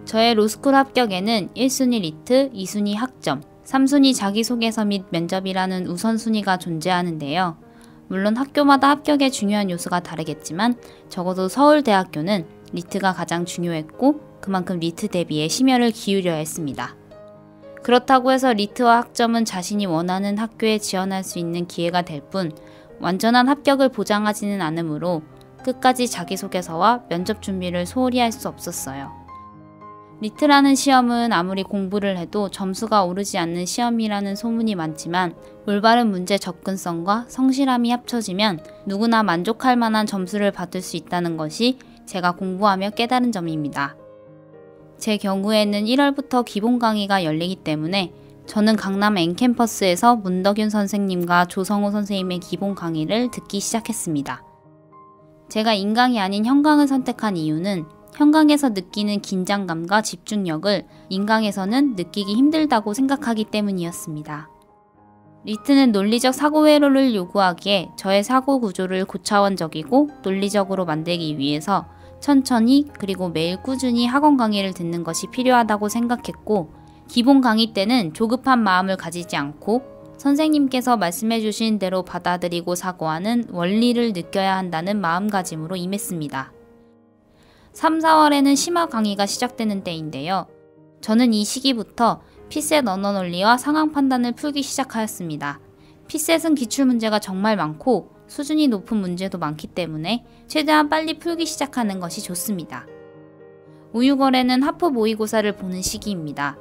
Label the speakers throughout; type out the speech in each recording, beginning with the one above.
Speaker 1: 저의 로스쿨 합격에는 1순위 리트, 2순위 학점, 3순위 자기소개서 및 면접이라는 우선순위가 존재하는데요. 물론 학교마다 합격의 중요한 요소가 다르겠지만 적어도 서울대학교는 리트가 가장 중요했고 그만큼 리트 대비에 심혈을 기울여야 했습니다. 그렇다고 해서 리트와 학점은 자신이 원하는 학교에 지원할 수 있는 기회가 될 뿐 완전한 합격을 보장하지는 않으므로 끝까지 자기소개서와 면접 준비를 소홀히 할 수 없었어요. 리트라는 시험은 아무리 공부를 해도 점수가 오르지 않는 시험이라는 소문이 많지만 올바른 문제 접근성과 성실함이 합쳐지면 누구나 만족할 만한 점수를 받을 수 있다는 것이 제가 공부하며 깨달은 점입니다. 제 경우에는 1월부터 기본 강의가 열리기 때문에 저는 강남 N캠퍼스에서 문덕윤 선생님과 조성호 선생님의 기본 강의를 듣기 시작했습니다. 제가 인강이 아닌 현강을 선택한 이유는 현강에서 느끼는 긴장감과 집중력을 인강에서는 느끼기 힘들다고 생각하기 때문이었습니다. 리트는 논리적 사고 회로를 요구하기에 저의 사고 구조를 고차원적이고 논리적으로 만들기 위해서 천천히 그리고 매일 꾸준히 학원 강의를 듣는 것이 필요하다고 생각했고 기본 강의 때는 조급한 마음을 가지지 않고 선생님께서 말씀해 주신 대로 받아들이고 사고하는 원리를 느껴야 한다는 마음가짐으로 임했습니다. 3, 4월에는 심화 강의가 시작되는 때인데요. 저는 이 시기부터 피셋 언어 논리와 상황 판단을 풀기 시작하였습니다. 피셋은 기출문제가 정말 많고 수준이 높은 문제도 많기 때문에 최대한 빨리 풀기 시작하는 것이 좋습니다. 5, 6월에는 하프 모의고사를 보는 시기입니다.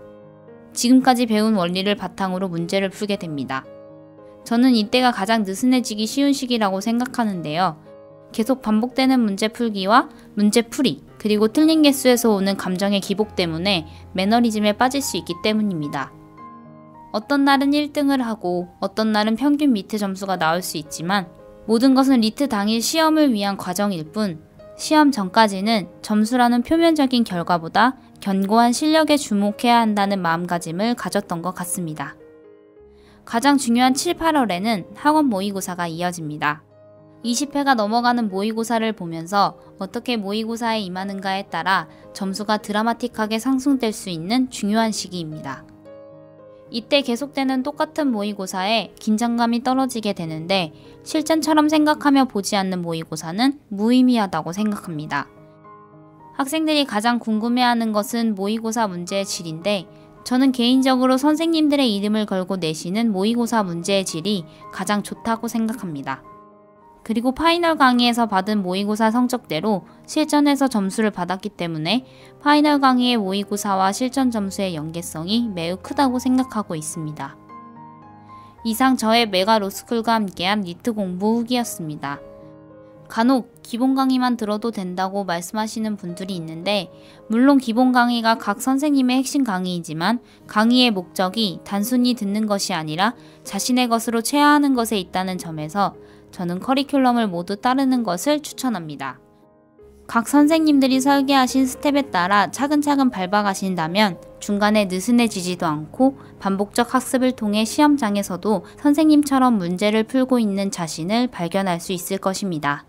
Speaker 1: 지금까지 배운 원리를 바탕으로 문제를 풀게 됩니다. 저는 이때가 가장 느슨해지기 쉬운 시기라고 생각하는데요. 계속 반복되는 문제 풀기와 문제 풀이, 그리고 틀린 개수에서 오는 감정의 기복 때문에 매너리즘에 빠질 수 있기 때문입니다. 어떤 날은 1등을 하고 어떤 날은 평균 밑에 점수가 나올 수 있지만 모든 것은 리트 당일 시험을 위한 과정일 뿐 시험 전까지는 점수라는 표면적인 결과보다 견고한 실력에 주목해야 한다는 마음가짐을 가졌던 것 같습니다. 가장 중요한 7, 8월에는 학원 모의고사가 이어집니다. 20회가 넘어가는 모의고사를 보면서 어떻게 모의고사에 임하는가에 따라 점수가 드라마틱하게 상승될 수 있는 중요한 시기입니다. 이때 계속되는 똑같은 모의고사에 긴장감이 떨어지게 되는데 실전처럼 생각하며 보지 않는 모의고사는 무의미하다고 생각합니다. 학생들이 가장 궁금해하는 것은 모의고사 문제의 질인데 저는 개인적으로 선생님들의 이름을 걸고 내시는 모의고사 문제의 질이 가장 좋다고 생각합니다. 그리고 파이널 강의에서 받은 모의고사 성적대로 실전에서 점수를 받았기 때문에 파이널 강의의 모의고사와 실전 점수의 연계성이 매우 크다고 생각하고 있습니다. 이상 저의 메가 로스쿨과 함께한 리트 공부 후기였습니다. 간혹 기본 강의만 들어도 된다고 말씀하시는 분들이 있는데 물론 기본 강의가 각 선생님의 핵심 강의이지만 강의의 목적이 단순히 듣는 것이 아니라 자신의 것으로 체화하는 것에 있다는 점에서 저는 커리큘럼을 모두 따르는 것을 추천합니다. 각 선생님들이 설계하신 스텝에 따라 차근차근 밟아가신다면 중간에 느슨해지지도 않고 반복적 학습을 통해 시험장에서도 선생님처럼 문제를 풀고 있는 자신을 발견할 수 있을 것입니다.